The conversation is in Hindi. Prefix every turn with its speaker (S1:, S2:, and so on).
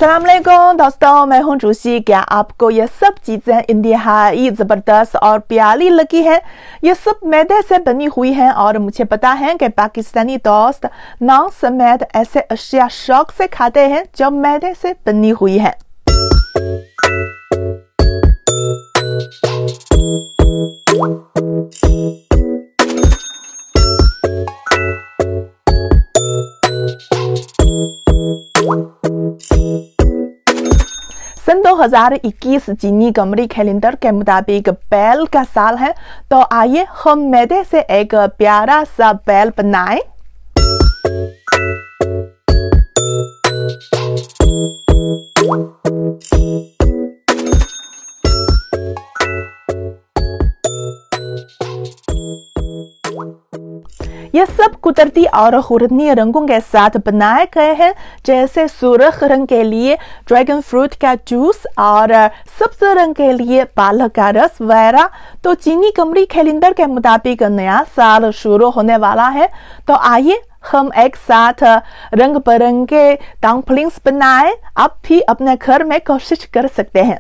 S1: अस्सलाम वालेकुम दोस्तों, मैं हूं जूसी। क्या आपको ये सब चीजें इंतहाई जबरदस्त और प्यारी लगी है? ये सब मैदे से बनी हुई हैं और मुझे पता है कि पाकिस्तानी दोस्त नान समेत ऐसे अशिया शौक से खाते हैं जो मैदे से बनी हुई है। सन 2021 चीनी कमरी कैलेंडर के मुताबिक बैल का साल है, तो आइए हम मैदे से एक प्यारा सा बैल बनाएं। यह सब कुदरती और खुरदनी रंगों के साथ बनाए गए हैं, जैसे सुर्ख रंग के लिए ड्रैगन फ्रूट का जूस और सब्ज रंग के लिए पालक का रस वगैरह। तो चीनी कमरी कैलेंडर के मुताबिक नया साल शुरू होने वाला है, तो आइए हम एक साथ रंग बिरंगे डम्पलिंग्स बनाएं। आप भी अपने घर में कोशिश कर सकते हैं।